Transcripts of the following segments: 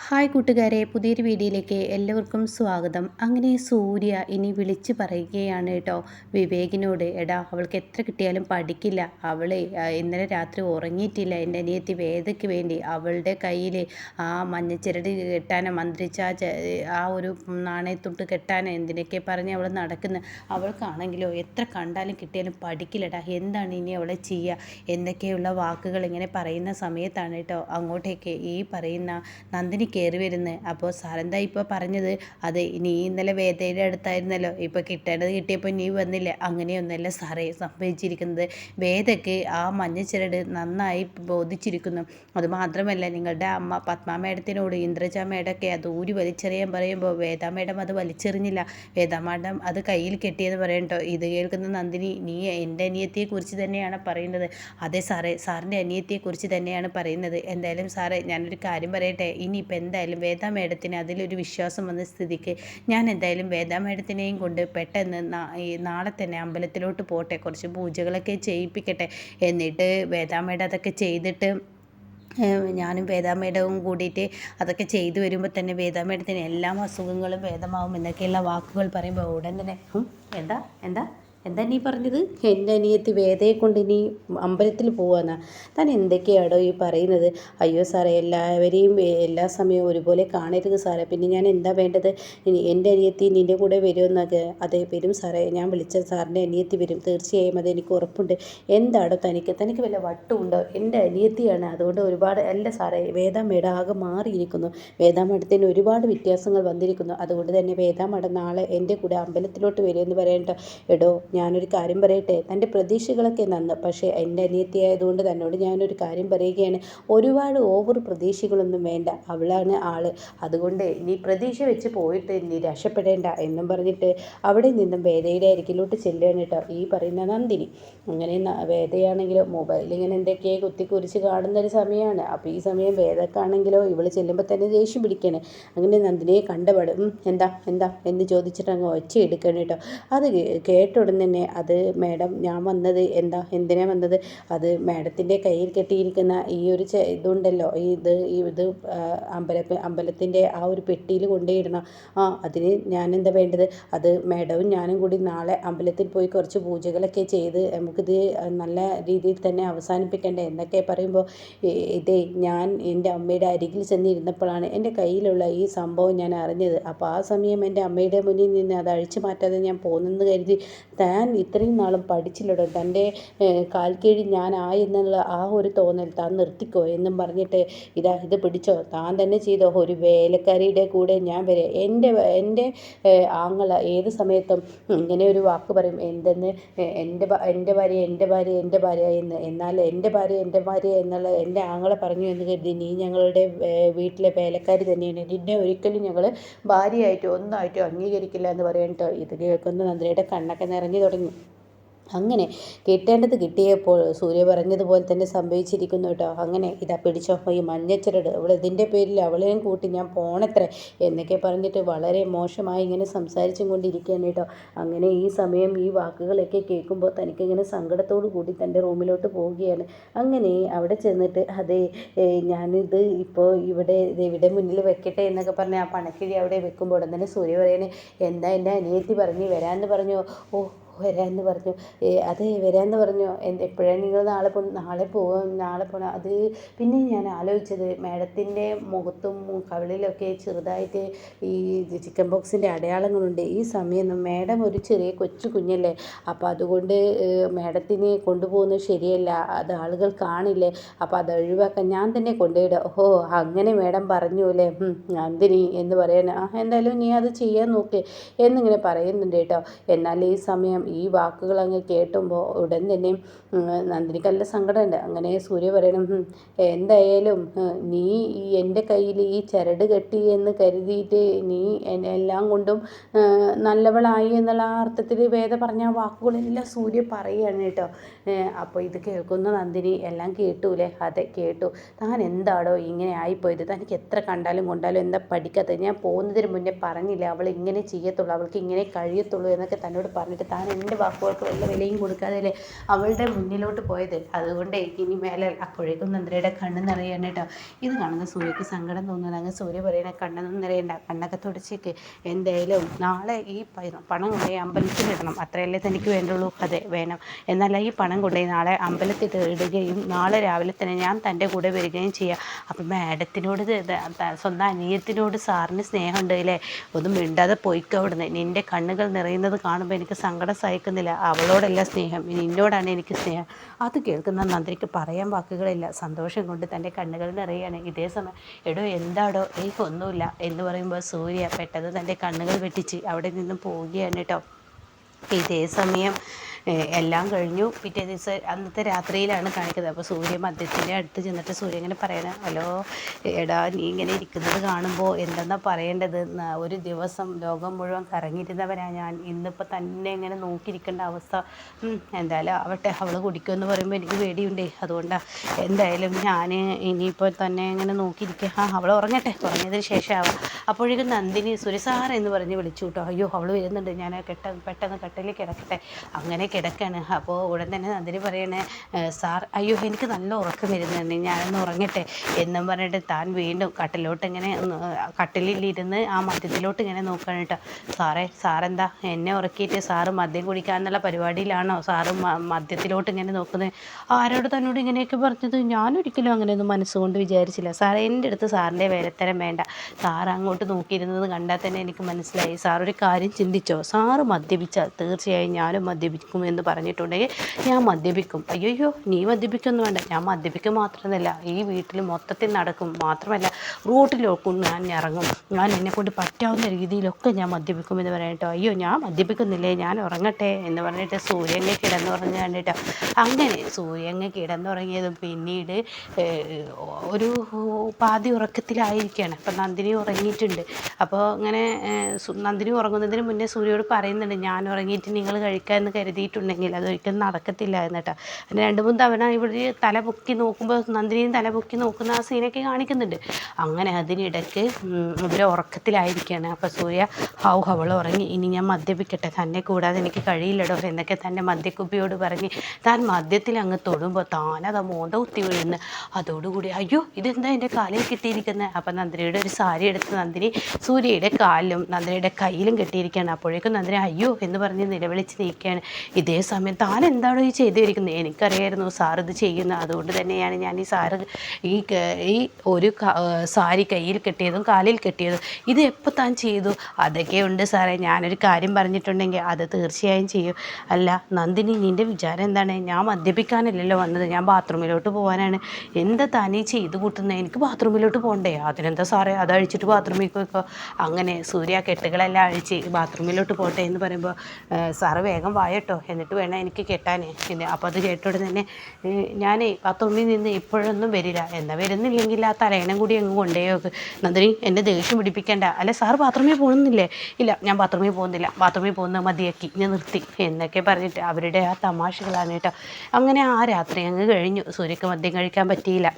Hi കൂട്ടുകാരെ, പുതിയൊരു വീഡിയോയിലേക്ക് എല്ലാവർക്കും സ്വാഗതം. അങ്ങനെ സൂര്യ ഇനി വിളിച്ചു പറയുകയാണ് കേട്ടോ വിവേകിനോട്. എടാ, അവൾക്ക് എത്ര കിട്ടിയാലും പഠിക്കില്ല. അവളെ ഇന്നലെ രാത്രി ഉറങ്ങിയിട്ടില്ല. എൻ്റെ അനിയത്തി വേദയ്ക്ക് വേണ്ടി അവളുടെ കയ്യിൽ ആ മഞ്ഞച്ചിരട് കെട്ടാനോ മന്ത്രിച്ച ആ ഒരു നാണയത്തൊട്ട് കെട്ടാനോ എന്തിനൊക്കെ പറഞ്ഞ് അവൾ നടക്കുന്നത്. അവൾക്കാണെങ്കിലോ എത്ര കണ്ടാലും കിട്ടിയാലും പഠിക്കില്ലടാ. എന്താണ് ഇനി അവളെ ചെയ്യുക എന്നൊക്കെയുള്ള വാക്കുകൾ ഇങ്ങനെ പറയുന്ന സമയത്താണ് കേട്ടോ അങ്ങോട്ടേക്ക് ഈ പറയുന്ന നന്ദിനി കയറി വരുന്നത്. അപ്പോൾ സാറെന്താ ഇപ്പോൾ പറഞ്ഞത്? അതെ, നീ ഇന്നലെ വേദയുടെ അടുത്തായിരുന്നല്ലോ, ഇപ്പോൾ കിട്ടേണ്ടത് കിട്ടിയപ്പോൾ നീ വന്നില്ലേ? അങ്ങനെയൊന്നല്ല സാറേ സംഭവിച്ചിരിക്കുന്നത്. വേദയ്ക്ക് ആ മഞ്ഞച്ചിരട് നന്നായി ബോധിച്ചിരിക്കുന്നു. അതുമാത്രമല്ല, നിങ്ങളുടെ അമ്മ പത്മ മേഡത്തിനോട് ഇന്ദ്രജ മേഡമൊക്കെ അത് ഊരി വലിച്ചെറിയാൻ പറയുമ്പോൾ വേദ മേഡം അത് വലിച്ചെറിഞ്ഞില്ല. വേദ മേഡം അത് കയ്യിൽ കെട്ടിയെന്ന് പറയട്ടോ. ഇത് കേൾക്കുന്ന നന്ദിനി, നീ എൻ്റെ അനിയത്തിയെക്കുറിച്ച് തന്നെയാണ് പറയുന്നത്? അതെ സാറേ, സാറിൻ്റെ അനിയത്തിയെക്കുറിച്ച് തന്നെയാണ് പറയുന്നത്. എന്തായാലും സാറേ, ഞാനൊരു കാര്യം പറയട്ടെ. ഇനിയിപ്പോൾ എന്തായാലും വേദ മേഡത്തിന് അതിലൊരു വിശ്വാസം വന്ന സ്ഥിതിക്ക് ഞാൻ എന്തായാലും വേദ മേഡത്തിനെയും കൊണ്ട് പെട്ടെന്ന് നാളെ തന്നെ അമ്പലത്തിലോട്ട് പോട്ടെ, കുറച്ച് പൂജകളൊക്കെ ചെയ്യിപ്പിക്കട്ടെ. എന്നിട്ട് വേദ മേഡം അതൊക്കെ ചെയ്തിട്ട് ഞാനും വേദ മേഡവും കൂടിയിട്ട് അതൊക്കെ ചെയ്തു വരുമ്പോൾ തന്നെ വേദ മേഡത്തിന് എല്ലാ അസുഖങ്ങളും ഭേദമാവും എന്നൊക്കെയുള്ള വാക്കുകൾ പറയുമ്പോൾ ഉടൻ തന്നെ എന്താ എന്താ എന്താ നീ പറഞ്ഞത്? എൻ്റെ അനിയത്തി വേദയെ കൊണ്ട് ഇനി അമ്പലത്തിൽ പോവാന്നാ? താൻ എന്തൊക്കെയാടോ ഈ പറയുന്നത്? അയ്യോ സാറേ, എല്ലാവരെയും എല്ലാ സമയവും ഒരുപോലെ കാണരുത് സാറേ. പിന്നെ ഞാൻ എന്താ വേണ്ടത്? ഇനി എൻ്റെ അനിയത്തി നിൻ്റെ കൂടെ വരുമെന്നൊക്കെ? അതെ വരും സാറേ, ഞാൻ വിളിച്ച സാറിൻ്റെ അനിയത്തി വരും, തീർച്ചയായും അത് എനിക്ക് ഉറപ്പുണ്ട്. എന്താടോ തനിക്ക് വല്ല വട്ടുമുണ്ടോ? എൻ്റെ അനിയത്തിയാണ്, അതുകൊണ്ട് ഒരുപാട് അല്ല സാറേ. വേദ മേഡം ആകെ മാറിയിരിക്കുന്നു. വേദ മേഡത്തിന് ഒരുപാട് വ്യത്യാസങ്ങൾ വന്നിരിക്കുന്നു. അതുകൊണ്ട് തന്നെ വേദ മേഡം നാളെ എൻ്റെ കൂടെ അമ്പലത്തിലോട്ട് വരുമെന്ന് പറയണ്ട. എടോ, ഞാനൊരു കാര്യം പറയട്ടെ, തൻ്റെ പ്രതീക്ഷകളൊക്കെ നന്ന്, പക്ഷേ എൻ്റെ അനിയത്തിയായതുകൊണ്ട് തന്നോട് ഞാനൊരു കാര്യം പറയുകയാണ്. ഒരുപാട് ഓവർ പ്രതീക്ഷകളൊന്നും വേണ്ട, അവളാണ് ആള്. അതുകൊണ്ട് നീ പ്രതീക്ഷ വെച്ച് പോയിട്ട് നീ രക്ഷപ്പെടേണ്ട എന്നും പറഞ്ഞിട്ട് അവിടെ നിന്നും വേദയുടെ അരികിലോട്ട് ചെല്ലുകയാണ് കേട്ടോ ഈ പറയുന്ന നന്ദിനി. അങ്ങനെ വേദയാണെങ്കിലോ മൊബൈലിങ്ങനെ എന്തൊക്കെയോ കുത്തിക്കുറിച്ച് കാണുന്നൊരു സമയമാണ്. അപ്പോൾ ഈ സമയം വേദക്കാണെങ്കിലോ ഇവൾ ചെല്ലുമ്പോൾ തന്നെ ദേഷ്യം പിടിക്കുകയാണ്. അങ്ങനെ നന്ദിനിയെ കണ്ടപാട് എന്താ എന്താ എന്ന് ചോദിച്ചിട്ട് അങ്ങ് ഒച്ച എടുക്കണം കേട്ടോ. അത് കേട്ട ഉടൻ തന്നെ, അത് മേഡം, ഞാൻ വന്നത് എന്തിനാ വന്നത്? അത് മേഡത്തിൻ്റെ കയ്യിൽ കെട്ടിയിരിക്കുന്ന ഈ ഒരു ഇതുണ്ടല്ലോ, ഇത് അമ്പലത്തിൻ്റെ ആ ഒരു പെട്ടിയിൽ കൊണ്ടുപോയിടണം. അതിന് ഞാൻ എന്താ വേണ്ടത്? അത് മേഡവും ഞാനും കൂടി നാളെ അമ്പലത്തിൽ പോയി കുറച്ച് പൂജകളൊക്കെ ചെയ്ത് നമുക്കിത് നല്ല രീതിയിൽ തന്നെ അവസാനിപ്പിക്കണ്ടേ എന്നൊക്കെ പറയുമ്പോൾ, ഇതേ ഞാൻ എൻ്റെ അമ്മയുടെ അരികിൽ ചെന്നിരുന്നപ്പോഴാണ് എൻ്റെ കയ്യിലുള്ള ഈ സംഭവം ഞാൻ അറിഞ്ഞത്. അപ്പോൾ ആ സമയം എൻ്റെ അമ്മയുടെ മുന്നിൽ നിന്ന് അത് അഴിച്ചു മാറ്റാതെ ഞാൻ പോകുന്നെന്ന് കരുതി താൻ ഇത്രയും നാളും പഠിച്ചില്ലടോ. തൻ്റെ കാൽക്കീഴിൽ ഞാനായി എന്നുള്ള ആ ഒരു തോന്നൽ താൻ നിർത്തിക്കോ എന്നും പറഞ്ഞിട്ട് ഇത് പിടിച്ചോ, താൻ തന്നെ ചെയ്തോ. ഒരു വേലക്കാരിയുടെ കൂടെ ഞാൻ വരെ എൻ്റെ ആങ്ങള ഏത് സമയത്തും ഇങ്ങനെ ഒരു വാക്ക് പറയും, എന്തെന്ന് എൻ്റെ ഭാര്യ എന്ന്. എന്നാൽ എൻ്റെ ഭാര്യ എന്നുള്ള എൻ്റെ ആങ്ങളെ പറഞ്ഞു എന്ന് കരുതി നീ ഞങ്ങളുടെ വീട്ടിലെ വേലക്കാരി തന്നെയാണ്. നിന്നെ ഒരിക്കലും ഞങ്ങൾ ഭാര്യയായിട്ടോ ഒന്നായിട്ടോ അംഗീകരിക്കില്ല എന്ന് പറയട്ടോ. ഇത് കേൾക്കുന്ന നന്ദിനിയുടെ കണ്ണൊക്കെ നിറഞ്ഞു തുടങ്ങി. അങ്ങനെ കിട്ടേണ്ടത് കിട്ടിയപ്പോൾ സൂര്യ പറഞ്ഞതുപോലെ തന്നെ സംഭവിച്ചിരിക്കുന്നു കേട്ടോ. അങ്ങനെ ഇതാ പിടിച്ചോ ഈ മഞ്ഞച്ചിരട്, ഇതിൻ്റെ പേരിൽ അവളെയും കൂട്ടി ഞാൻ പോണത്രേ എന്നൊക്കെ പറഞ്ഞിട്ട് വളരെ മോശമായി ഇങ്ങനെ സംസാരിച്ചും കൊണ്ടിരിക്കുകയാണ് കേട്ടോ. അങ്ങനെ ഈ സമയം ഈ വാക്കുകളൊക്കെ കേൾക്കുമ്പോൾ തനിക്കിങ്ങനെ സങ്കടത്തോടു കൂടി തൻ്റെ റൂമിലോട്ട് പോവുകയാണ്. അങ്ങനെ അവിടെ ചെന്നിട്ട് അതെ, ഞാനിത് ഇപ്പോൾ ഇവിടെ മുന്നിൽ വെക്കട്ടെ എന്നൊക്കെ പറഞ്ഞ് ആ പണക്കിഴി അവിടെ വെക്കുമ്പോൾ ഉടൻ തന്നെ സൂര്യ പറയണേ, എന്താ എൻ്റെ അനിയത്തി പറഞ്ഞു വരാമെന്ന് പറഞ്ഞു? ഓ, വരാമെന്ന് പറഞ്ഞു. അതെ വരാമെന്ന് പറഞ്ഞു. എപ്പോഴാണ് നിങ്ങൾ നാളെ പോകണം? അത് പിന്നെ ഞാൻ ആലോചിച്ചത്, മേഡത്തിൻ്റെ മുഖത്തും കവിളിലൊക്കെ ചെറുതായിട്ട് ഈ ചിക്കൻ ബോക്സിൻ്റെ അടയാളങ്ങളുണ്ട്. ഈ സമയം മേഡം ഒരു ചെറിയ കൊച്ചു കുഞ്ഞല്ലേ, അപ്പോൾ അതുകൊണ്ട് മേഡത്തിനെ കൊണ്ടുപോകുന്നത് ശരിയല്ല, അത് ആളുകൾ കാണില്ലേ, അപ്പോൾ അത് ഒഴിവാക്കാൻ ഞാൻ തന്നെ കൊണ്ടുപോയിടാം. ഓഹോ, അങ്ങനെ മേഡം പറഞ്ഞു അല്ലേ നന്ദിനി എന്ന് പറയാൻ. എന്തായാലും നീ അത് ചെയ്യാൻ നോക്ക് എന്നിങ്ങനെ പറയുന്നുണ്ട് കേട്ടോ. എന്നാൽ ഈ സമയം ഈ വാക്കുകൾ അങ്ങ് കേട്ടുമ്പോൾ ഉടൻ തന്നെ നന്ദിനിക്ക് നല്ല സങ്കടമുണ്ട്. അങ്ങനെ സൂര്യ പറയണം, എന്തായാലും നീ എൻ്റെ കയ്യിൽ ഈ ചരട് കെട്ടി എന്ന് കരുതിയിട്ട് നീ എല്ലാം കൊണ്ടും നല്ലവളായി എന്നുള്ള ആ അർത്ഥത്തിൽ വേദ പറഞ്ഞ വാക്കുകളെല്ലാം സൂര്യ പറയുകയാണ് കേട്ടോ. അപ്പോൾ ഇത് കേൾക്കുന്ന നന്ദിനി എല്ലാം കേട്ടൂലേ? അതെ കേട്ടു. താൻ എന്താടോ ഇങ്ങനെ ആയിപ്പോയത്? തനിക്ക് എത്ര കണ്ടാലും കൊണ്ടാലും എന്താ പഠിക്കാത്തത്? ഞാൻ പോകുന്നതിന് മുന്നേ പറഞ്ഞില്ലേ അവൾ ഇങ്ങനെ ചെയ്യത്തുള്ളൂ, അവൾക്ക് ഇങ്ങനെ കഴിയത്തുള്ളൂ എന്നൊക്കെ തന്നോട് പറഞ്ഞിട്ട് താൻ എൻ്റെ വാക്കുകൾക്ക് വല്ല വിലയും കൊടുക്കാതെ അവളുടെ മുന്നിലോട്ട് പോയത്. അതുകൊണ്ട് ഇനി മേലെ അപ്പോഴേക്കും നന്ദിനിയുടെ കണ്ണ് നിറയാണ് കേട്ടോ. ഇത് കാണുന്ന സൂര്യക്ക് സങ്കടം തോന്നുന്നത്. അങ്ങ് സൂര്യ പറയണ കണ്ണൊന്നും നിറയണ്ട, കണ്ണൊക്കെ തുടച്ചേക്ക്. എന്തായാലും നാളെ ഈ പണം കൊണ്ടുപോയി അമ്പലത്തിലിടണം, അത്രയല്ലേ തനിക്ക് വേണ്ടുള്ളൂ? അതെ വേണം. എന്നാൽ ഈ പണം കൊണ്ടുപോയി നാളെ അമ്പലത്തിൽ ഇടുകയും നാളെ രാവിലെ തന്നെ ഞാൻ തൻ്റെ കൂടെ വരികയും ചെയ്യാം. അപ്പം മാഡത്തിനോട് സ്വന്തം അനിയത്തിനോട് സാറിന് സ്നേഹമുണ്ട് അല്ലേ? ഒന്നും മിണ്ടാതെ പോയിക്കോ അവിടുന്ന്. നിൻ്റെ കണ്ണുകൾ നിറയുന്നത് കാണുമ്പോൾ എനിക്ക് സങ്കടം സഹിക്കുന്നില്ല. അവളോടല്ല സ്നേഹം, നിന്നോടാണ് എനിക്ക് സ്നേഹം. അത് കേൾക്കുന്ന നന്ദിനിക്ക് പറയാൻ വാക്കുകളില്ല. സന്തോഷം കൊണ്ട് തൻ്റെ കണ്ണുകൾ നിറയാണ്. ഇതേ സമയം എടോ എന്താടോ ഒന്നുമില്ല എന്ന് പറയുമ്പോൾ സൂര്യ പെട്ടെന്ന് തൻ്റെ കണ്ണുകൾ വെട്ടിച്ച് അവിടെ നിന്നും പോവുകയാണ് കേട്ടോ. ഇതേ സമയം എല്ലാം കഴിഞ്ഞു. പിറ്റേ ദിവസം അന്നത്തെ രാത്രിയിലാണ് കാണിക്കുന്നത്. അപ്പോൾ സൂര്യ മദ്യത്തിൻ്റെ അടുത്ത് ചെന്നിട്ട് സൂര്യ ഇങ്ങനെ പറയണം, ഹലോ എടാ, നീ ഇങ്ങനെ ഇരിക്കുന്നത് കാണുമ്പോൾ എന്തെന്നാ പറയേണ്ടത്? ഒരു ദിവസം ലോകം മുഴുവൻ കറങ്ങിയിരുന്നവരാണ് ഞാൻ, ഇന്നിപ്പോൾ തന്നെ ഇങ്ങനെ നോക്കിയിരിക്കേണ്ട അവസ്ഥ. എന്തായാലും ആവട്ടെ, അവൾ കുടിക്കുമെന്ന് പറയുമ്പോൾ എനിക്ക് പേടിയുണ്ട്. അതുകൊണ്ടാണ് എന്തായാലും ഞാൻ ഇനിയിപ്പോൾ തന്നെ ഇങ്ങനെ നോക്കിയിരിക്കുക. അവൾ ഉറങ്ങട്ടെ, ഉറങ്ങിയതിന് ശേഷം ആവാം. അപ്പോഴേക്കും നന്ദിനി സുരസാർ എന്ന് പറഞ്ഞ് വിളിച്ചു കേട്ടോ. അയ്യോ അവൾ വരുന്നുണ്ട്, ഞാൻ പെട്ടെന്ന് കട്ടിലിൽ കിടക്കട്ടെ. അങ്ങനെ കിടക്കാണ്. അപ്പോൾ ഉടൻ തന്നെ നന്ദിനി പറയണേ, സാർ അയ്യോ എനിക്ക് നല്ല ഉറക്കം വരുന്നുണ്ട്, ഞാനൊന്ന് ഉറങ്ങട്ടെ എന്നും പറഞ്ഞിട്ട് താൻ വീണ്ടും കട്ടിലിരുന്ന് ആ മദ്യത്തിലോട്ട് ഇങ്ങനെ നോക്കണം കേട്ടോ. സാറെന്താ എന്നെ ഉറക്കിയിട്ട് സാറ് മദ്യം കുടിക്കാന്നുള്ള പരിപാടിയിലാണോ സാറ് മദ്യത്തിലോട്ട് ഇങ്ങനെ നോക്കുന്നത്? ആരോട് തന്നോട് ഇങ്ങനെയൊക്കെ പറഞ്ഞത്? ഞാനൊരിക്കലും അങ്ങനെയൊന്നും മനസ്സുകൊണ്ട് വിചാരിച്ചില്ല സാറേ. എൻ്റെ അടുത്ത് സാറിൻ്റെ വേലത്തരം വേണ്ട. സാറ് അങ്ങോട്ട് നോക്കിയിരുന്നത് കണ്ടാൽ തന്നെ എനിക്ക് മനസ്സിലായി. സാറൊരു കാര്യം ചിന്തിച്ചോ? സാറ് മദ്യപിച്ചാൽ തീർച്ചയായും ഞാനും മദ്യപിക്കും എന്ന് പറഞ്ഞിട്ടുണ്ടെങ്കിൽ ഞാൻ മദ്യപിക്കും. അയ്യോ നീ മദ്യപിക്കൊന്നും വേണ്ട, ഞാൻ മദ്യപിക്കും മാത്രമല്ല ഈ വീട്ടിൽ മൊത്തത്തിൽ നടക്കും. മാത്രമല്ല റോട്ടിലൊക്കും ഞാൻ ഇറങ്ങും. ഞാൻ എന്നെക്കൊണ്ട് പറ്റാവുന്ന രീതിയിലൊക്കെ ഞാൻ മദ്യപിക്കും എന്ന് പറയട്ടോ. അയ്യോ ഞാൻ മദ്യപിക്കുന്നില്ലേ, ഞാൻ ഉറങ്ങട്ടെ എന്ന് പറഞ്ഞിട്ട് സൂര്യങ്ങ് കിടന്നുറങ്ങി കണ്ടിട്ടോ. അങ്ങനെ സൂര്യങ്ങ് കിടന്നുറങ്ങിയതും പിന്നീട് ഒരു പാതി ഉറക്കത്തിലായിരിക്കുകയാണ്. അപ്പം നന്ദിനി ഉറങ്ങിയിട്ടുണ്ട്. അപ്പോൾ അങ്ങനെ നന്ദിനി ഉറങ്ങുന്നതിന് മുന്നേ സൂര്യയോട് പറയുന്നുണ്ട്, ഞാൻ ഉറങ്ങിയിട്ട് നിങ്ങൾ കഴിക്കാമെന്ന് കരുതിയിട്ടുണ്ടെങ്കിൽ അതൊരിക്കലും നടക്കത്തില്ല എന്നിട്ടാ. പിന്നെ 2-3 തവണ ഇവിടെ തല പൊക്കി നോക്കുമ്പോൾ നന്ദിനിയും തല പൊക്കി നോക്കുന്ന ആ സീനൊക്കെ കാണിക്കുന്നുണ്ട്. അങ്ങനെ അതിനിടയ്ക്ക് ഇവർ ഉറക്കത്തിലായിരിക്കുകയാണ്. അപ്പോൾ സൂര്യ അവൾ ഉറങ്ങി, ഇനി ഞാൻ മദ്യപിക്കട്ടെ, തന്നെ കൂടാതെ എനിക്ക് കഴിയില്ലടോ എന്നൊക്കെ തന്നെ മദ്യക്കുപ്പിയോട് പറഞ്ഞ് താൻ മദ്യത്തിൽ അങ്ങ് തൊടുമ്പോൾ താനത് മോന്ത കുത്തി വീഴുന്നു. അതോടുകൂടി അയ്യോ ഇതെന്താ എൻ്റെ കാലിൽ കിട്ടിയിരിക്കുന്നത്? അപ്പം നന്ദിനിയുടെ ഒരു സാരി എടുത്ത് നന്ദിനി സൂര്യയുടെ കാലിലും നന്ദിനിയുടെ കയ്യിലും കെട്ടിയിരിക്കുകയാണ്. അപ്പോഴേക്കും നന്ദിനി അയ്യോ എന്ന് പറഞ്ഞ് നിലവിളിച്ച് നീക്കുകയാണ്. ഇതേ സമയം താൻ എന്താണോ ഈ ചെയ്തിരിക്കുന്നത്? എനിക്കറിയായിരുന്നു സാർ ഇത് ചെയ്യുന്നത്, അതുകൊണ്ട് തന്നെയാണ് ഞാൻ ഈ ഒരു സാരി കയ്യിൽ കെട്ടിയതും കാലിൽ കെട്ടിയതും. ഇത് എപ്പോൾ താൻ ചെയ്തു? അതൊക്കെ ഉണ്ട് സാറേ, ഞാനൊരു കാര്യം പറഞ്ഞിട്ടുണ്ടെങ്കിൽ അത് തീർച്ചയായും ചെയ്യും. അല്ല നന്ദിനി, നിൻ്റെ വിചാരം എന്താണ്? ഞാൻ മദ്യപിക്കാനല്ലല്ലോ വന്നത്, ഞാൻ ബാത്റൂമിലോട്ട് പോകാനാണ്. എന്താ താനീ ചെയ്ത് കൂട്ടുന്നത്? എനിക്ക് ബാത്റൂമിലോട്ട് പോകണ്ടേ? അതിനെന്താ സാറേ, അതഴിച്ചിട്ട് ബാത്റൂമിൽ പോയിക്കോ. അങ്ങനെ സൂര്യ കെട്ടുകളെല്ലാം അഴിച്ച് ബാത്റൂമിലോട്ട് പോട്ടെ എന്ന് പറയുമ്പോൾ സാറ് വേഗം വായട്ടോ, എന്നിട്ട് വേണം എനിക്ക് കെട്ടാൻ. പിന്നെ അപ്പോൾ അത് കേട്ടോടെ തന്നെ ഞാൻ ബാത്റൂമിൽ നിന്ന് ഇപ്പോഴൊന്നും വരില്ല, എന്നാൽ വരുന്നില്ലെങ്കിൽ ആ തലയണം കൂടി അങ്ങ് കൊണ്ടുപോയോക്ക്. നന്ദിനി എന്നെ ദേഷ്യം പിടിപ്പിക്കേണ്ട. അല്ല സാറ് ബാത്റൂമിൽ പോകുന്നില്ലേ? ഇല്ല ഞാൻ ബാത്റൂമിൽ പോകുന്നില്ല, ബാത്റൂമിൽ പോകുന്നത് മതിയാക്കി, ഞാൻ നിർത്തി എന്നൊക്കെ പറഞ്ഞിട്ട് അവരുടെ ആ തമാശകളാണ് കേട്ടോ. അങ്ങനെ ആ രാത്രി അങ്ങ് കഴിഞ്ഞു. സൂര്യക്ക് മദ്യം കഴിക്കാൻ പറ്റിയില്ല.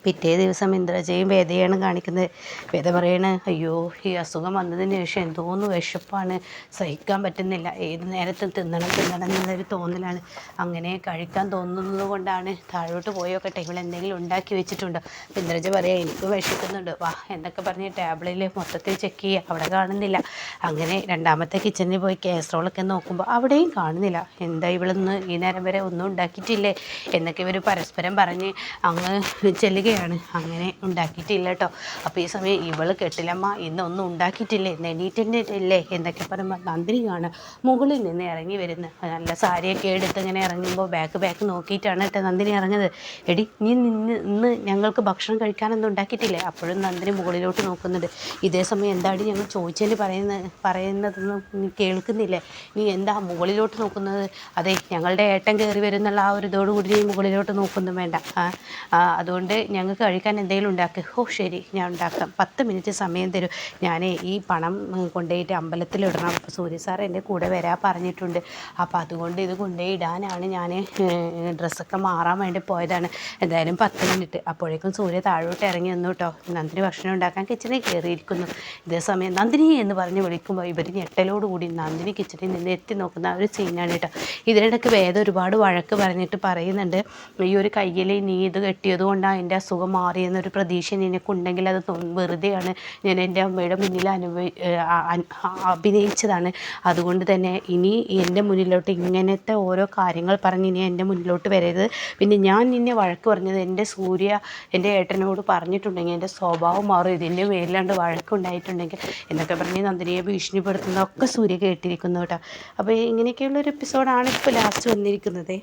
പിറ്റേ ദിവസം ഇന്ദ്രജയും വേദയാണ് കാണിക്കുന്നത്. വേദ പറയണ്, അയ്യോ ഈ അസുഖം വന്നതിന് ശേഷം എന്തോന്ന് വിശപ്പാണ്, സഹിക്കാൻ പറ്റുന്നില്ല, ഏത് നേരത്തും തിന്നണം എന്നൊരു തോന്നലാണ്. അങ്ങനെ കഴിക്കാൻ തോന്നുന്നത് കൊണ്ടാണ് താഴോട്ട് പോയോക്കട്ടെ, ഇവളെന്തെങ്കിലും ഉണ്ടാക്കി വെച്ചിട്ടുണ്ടോ? ഇന്ദ്രജ പറയാം, എനിക്ക് വിശക്കുന്നുണ്ട്, വാ എന്നൊക്കെ പറഞ്ഞ് ടേബിളിൽ മൊത്തത്തിൽ ചെക്ക് ചെയ്യുക, അവിടെ കാണുന്നില്ല. അങ്ങനെ രണ്ടാമത്തെ കിച്ചണിൽ പോയി കാസറോളൊക്കെ നോക്കുമ്പോൾ അവിടെയും കാണുന്നില്ല. എന്താ ഇവളൊന്ന് ഈ നേരം വരെ ഒന്നും ഉണ്ടാക്കിയിട്ടില്ലേ എന്നൊക്കെ ഇവർ പരസ്പരം പറഞ്ഞ് അങ്ങ് ചെല്ലുക. അങ്ങനെ ഉണ്ടാക്കിയിട്ടില്ല കേട്ടോ. അപ്പോൾ ഈ സമയം ഇവൾ കെട്ടിലമ്മ ഇന്നൊന്നും ഉണ്ടാക്കിയിട്ടില്ലേ, നെണീറ്റില്ലേ എന്നൊക്കെ പറയുമ്പോൾ നന്ദിനി കാണുക മുകളിൽ നിന്ന് ഇറങ്ങി വരുന്നു. നല്ല സാരിയൊക്കെ എടുത്ത് ഇങ്ങനെ ഇറങ്ങുമ്പോൾ ബാക്ക് നോക്കിയിട്ടാണ് കേട്ടോ നന്ദിനി ഇറങ്ങുന്നത്. എടി നീ ഇന്ന് ഞങ്ങൾക്ക് ഭക്ഷണം കഴിക്കാനൊന്നും ഉണ്ടാക്കിയിട്ടില്ലേ? അപ്പോഴും നന്ദിനി മുകളിലോട്ട് നോക്കുന്നുണ്ട്. ഇതേ സമയം എന്താടി ഞങ്ങൾ ചോദിച്ചതിന് പറയുന്നതൊന്നും നീ കേൾക്കുന്നില്ലേ? നീ എന്താ മുകളിലോട്ട് നോക്കുന്നത്? അതെ ഞങ്ങളുടെ ഏട്ടൻ കയറി വരുന്നുള്ള ആ ഒരു ഇതോടുകൂടി നീ മുകളിലോട്ട് നോക്കൊന്നും വേണ്ട. അതുകൊണ്ട് ഞങ്ങൾക്ക് കഴിക്കാൻ എന്തെങ്കിലും ഉണ്ടാക്കുക. ഓ ശരി, ഞാൻ ഉണ്ടാക്കാം, 10 മിനിറ്റ് സമയം തരും, ഞാൻ ഈ പണം കൊണ്ടുപോയിട്ട് അമ്പലത്തിലിടണം. അപ്പോൾ സൂര്യ സാർ എൻ്റെ കൂടെ വരാൻ പറഞ്ഞിട്ടുണ്ട്. അപ്പോൾ അതുകൊണ്ട് ഇത് കൊണ്ടുപോയി ഇടാനാണ് ഞാൻ ഡ്രസ്സൊക്കെ മാറാൻ വേണ്ടി പോയതാണ്. എന്തായാലും 10 മിനിറ്റ്. അപ്പോഴേക്കും സൂര്യ താഴോട്ട് ഇറങ്ങി വന്നു കേട്ടോ. നന്ദിനി ഭക്ഷണം ഉണ്ടാക്കാൻ കിച്ചണിൽ കയറിയിരിക്കുന്നു. ഇതേ സമയം നന്ദിനി എന്ന് പറഞ്ഞ് വിളിക്കുമ്പോൾ ഇവർ ഞെട്ടലോടുകൂടി നന്ദിനി കിച്ചണിൽ നിന്ന് എത്തി നോക്കുന്ന ഒരു സീനാണ് കേട്ടോ. ഇതിനിടയ്ക്ക് വേദം ഒരുപാട് വഴക്ക് പറഞ്ഞിട്ട് പറയുന്നുണ്ട്, ഈ ഒരു കയ്യിൽ നീ ഇത് കെട്ടിയത് കൊണ്ടാണ് എൻ്റെ അസുഖം മാറിയെന്നൊരു പ്രതീക്ഷ നിനക്കുണ്ടെങ്കിൽ അത് വെറുതെയാണ്, ഞാൻ എൻ്റെ അമ്മയുടെ മുന്നിൽ അഭിനയിച്ചതാണ്. അതുകൊണ്ട് തന്നെ ഇനി എൻ്റെ മുന്നിലോട്ട് ഇങ്ങനത്തെ ഓരോ കാര്യങ്ങൾ പറഞ്ഞ് ഇനി എൻ്റെ മുന്നിലോട്ട് വരരുത്. പിന്നെ ഞാൻ നിന്നെ വഴക്ക് പറഞ്ഞത് എൻ്റെ സൂര്യ എൻ്റെ ഏട്ടനോട് പറഞ്ഞിട്ടുണ്ടെങ്കിൽ എൻ്റെ സ്വഭാവം മാറും, ഇതിൻ്റെ പേരിലാണ്ട് വഴക്കുണ്ടായിട്ടുണ്ടെങ്കിൽ എന്നൊക്കെ പറഞ്ഞ് നന്ദിനിയെ ഭീഷണിപ്പെടുത്തുന്നതൊക്കെ സൂര്യ കേട്ടിരിക്കുന്നു കേട്ടോ. അപ്പോൾ ഇങ്ങനെയൊക്കെയുള്ളൊരു എപ്പിസോഡാണ് ഇപ്പോൾ ലാസ്റ്റ് വന്നിരിക്കുന്നത്.